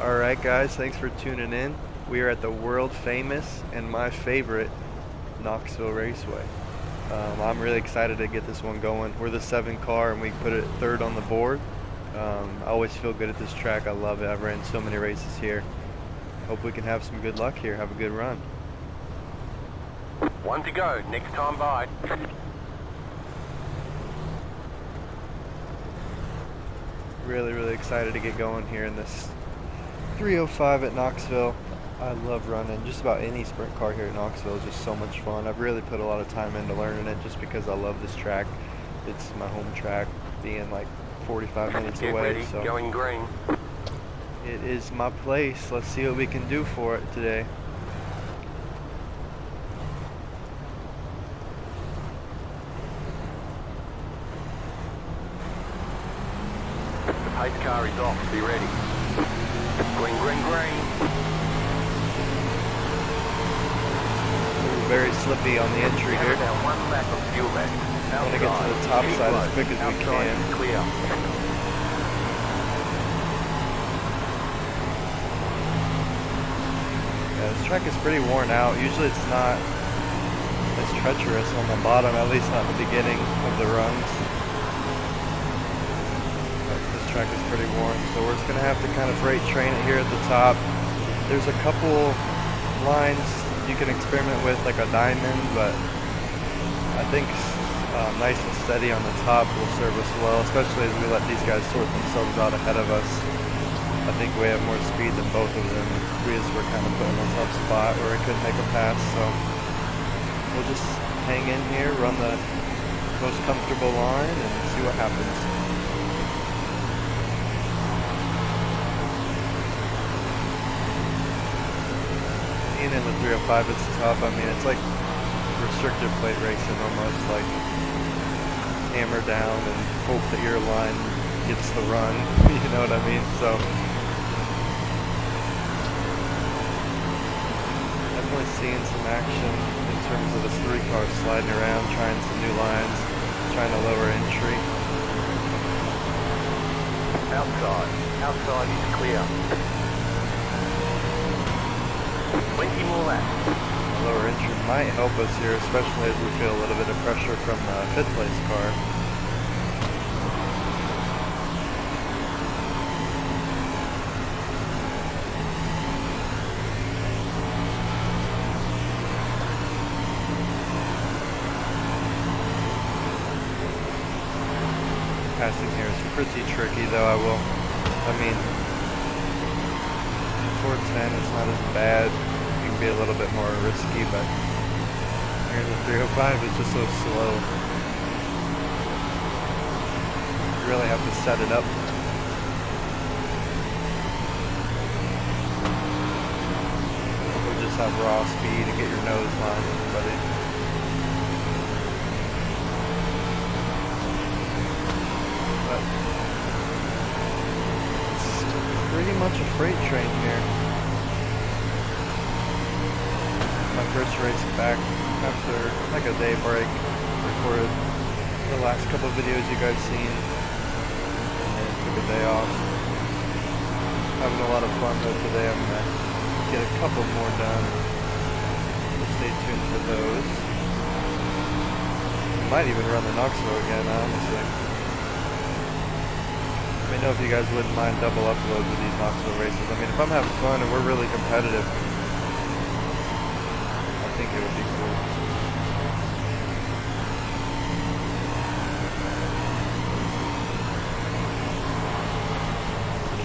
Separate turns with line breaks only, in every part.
Alright guys, thanks for tuning in. We are at the world famous and my favorite Knoxville Raceway. I'm really excited to get this one going. We're the 7 car and we put it 3rd on the board. I always feel good at this track. I love it. I've ran so many races here. Hope we can have some good luck here. Have a good run.
1 to go, next time by.
Really excited to get going here in this 305 at Knoxville. I love running. Just about any sprint car here at Knoxville is just so much fun. I've really put a lot of time into learning it just because I love this track. It's my home track, being like 45 minutes
Get
away.
ready,
So
going green.
it is my place. Let's see what we can do for it today.
The pace car is off, be ready. Green, green, green.
We're very slippy on the entry here.
About 1 lap of fuel back.
I want to get to the top side as quick as we
Outside
can.
is clear.
Yeah, this track is pretty worn out. Usually it's not as treacherous on the bottom, at least not in the beginning of the runs. But this track is pretty worn, so we're just going to have to kind of freight train it here at the top. There's a couple lines you can experiment with, like a diamond, but I think nice and steady on the top will serve us well, especially as we let these guys sort themselves out ahead of us. I think we have more speed than both of them. We just were kind of put in a tough spot where we couldn't make a pass, so we'll just hang in here, run the most comfortable line, and see what happens. Being in the 305, it's tough. I mean, it's like restricted plate racing almost, like hammer down and hope that your line gets the run, you know what I mean? So definitely seeing some action in terms of this 3 car sliding around, trying some new lines, trying to lower entry.
Outside is clear. 20 more laps.
Lower entry might help us here, especially as we feel a little bit of pressure from the 5th place car. Passing here is pretty tricky, though. I mean, 410 is not as bad. You can be a little bit more risky, but here in the 305 it's just so slow. You really have to set it up. Or just have raw speed and get your nose line with everybody. Pretty much a freight train here. My first race back after like a day break. Recorded the last couple of videos you guys seen and then took a day off. Having a lot of fun though today. I'm gonna get a couple more done. So stay tuned for those. Might even run the Knoxville again, honestly. Let me know if you guys wouldn't mind double uploads of these Knoxville races. I mean, if I'm having fun and we're really competitive, I think it would be cool.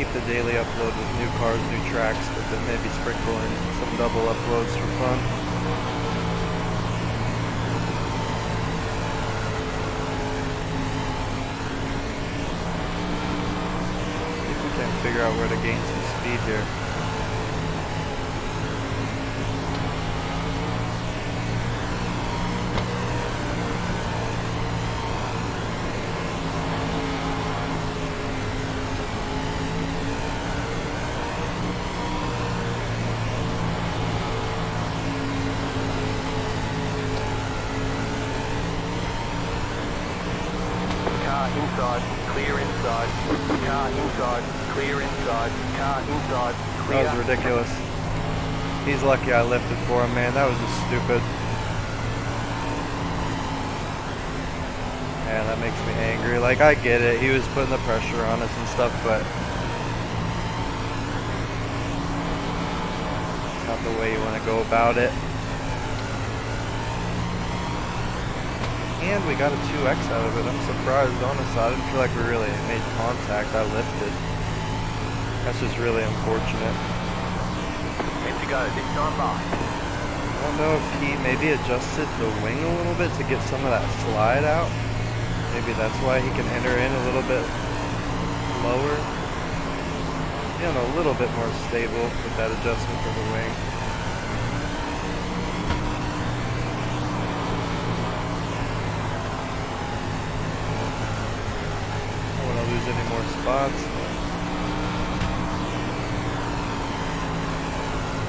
Keep the daily upload with new cars, new tracks, but then maybe sprinkle in some double uploads for fun. Figure out where to gain some speed here.
Car inside, clear inside. Car inside, clear inside, car inside, clear.
That was ridiculous. He's lucky I lifted for him, man. That was just stupid. Man, that makes me angry. Like, I get it. He was putting the pressure on us and stuff, but it's not the way you want to go about it. And we got a 2X out of it. I'm surprised, honestly. I didn't feel like we really made contact. I lifted. That's just really unfortunate.
Time to go, this time by.
I don't know if he maybe adjusted the wing a little bit to get some of that slide out. Maybe that's why he can enter in a little bit lower. You know, a little bit more stable with that adjustment for the wing. I don't want to lose any more spots.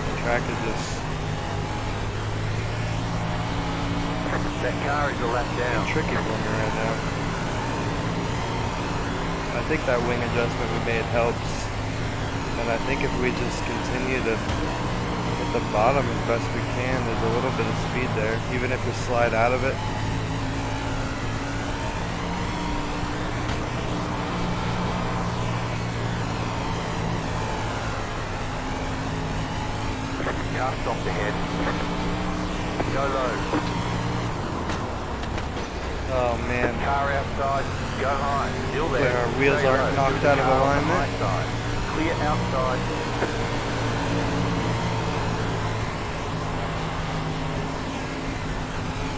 The track is just
That car is a lap down.
tricky for me right now. I think that wing adjustment we made helps, and I think if we just continue to hit the bottom as best we can, there's a little bit of speed there, even if we slide out of it.
Car stopped ahead. Go low.
Oh man.
Car outside, go high. Still there.
Where our wheels
Stay
aren't
low.
knocked out of
Car on the
alignment.
high side. Clear outside.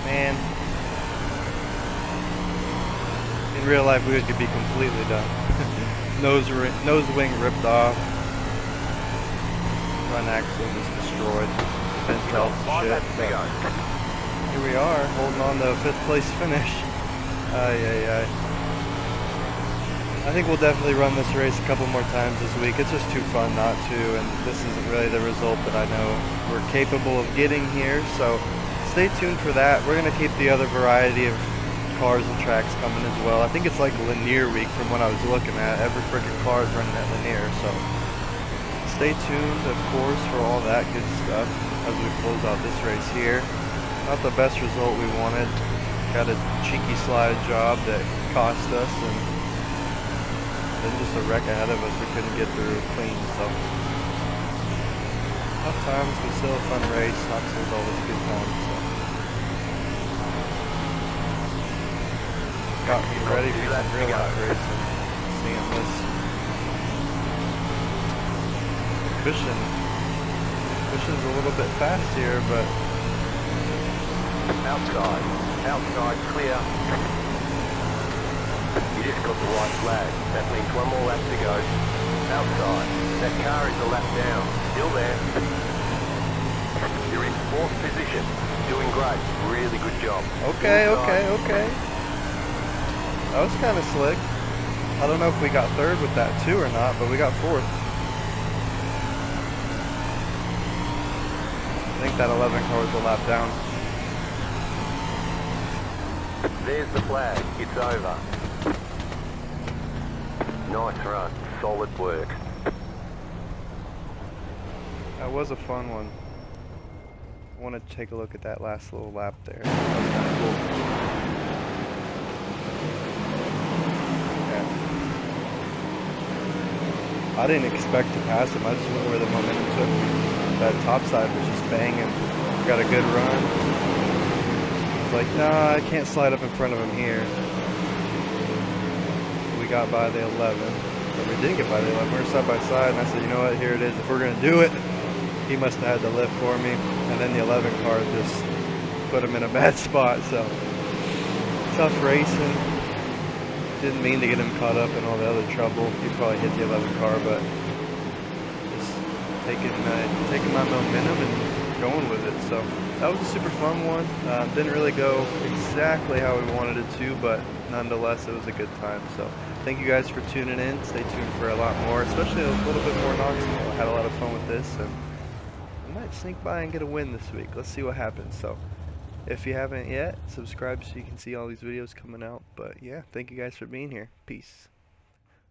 Man. In real life we could be completely done. nose wing ripped off. Front axle just destroyed. Ventels shit. But here we are, holding on to a 5th place finish. I think we'll definitely run this race a couple more times this week. It's just too fun not to, and this isn't really the result that I know we're capable of getting here. So stay tuned for that. We're going to keep the other variety of cars and tracks coming as well. I think it's like Linear week from what I was looking at. Every freaking car is running at Linear, so stay tuned, of course, for all that good stuff as we close out this race here. Not the best result we wanted. Got a cheeky slide job that cost us, and then just a wreck ahead of us we couldn't get through clean. So tough times, but still a fun race. Knoxville's always a good time. So got me ready for some real life racing. Seeing this cushion's a little bit fast here, but
outside, clear. You just got the right flag. That means one more lap to go. Outside. That car is a lap down. Still there. You're in 4th position. Doing great. Really good job.
Okay. That was kind of slick. I don't know if we got 3rd with that too or not, but we got 4th. I think that 11 car was a lap down.
There's the flag. It's over. Nice run. Solid work.
That was a fun one. I want to take a look at that last little lap there. That was kind of cool. Yeah. I didn't expect to pass him. I just went where the momentum took me. That top side was just banging. Got a good run. Like, nah, I can't slide up in front of him here. We got by the 11. But we didn't get by the 11. We were side by side, and I said, you know what, here it is. If we're going to do it, he must have had the lift for me. And then the 11 car just put him in a bad spot. So, tough racing. Didn't mean to get him caught up in all the other trouble. He probably hit the 11 car, but just taking my momentum and going with it. So that was a super fun one. Didn't really go exactly how we wanted it to, but nonetheless it was a good time. So thank you guys for tuning in. Stay tuned for a lot more, especially a little bit more Knoxville. I had a lot of fun with this, and I might sneak by and get a win this week. Let's see what happens. So if you haven't yet, subscribe so you can see all these videos coming out. But yeah, thank you guys for being here. Peace.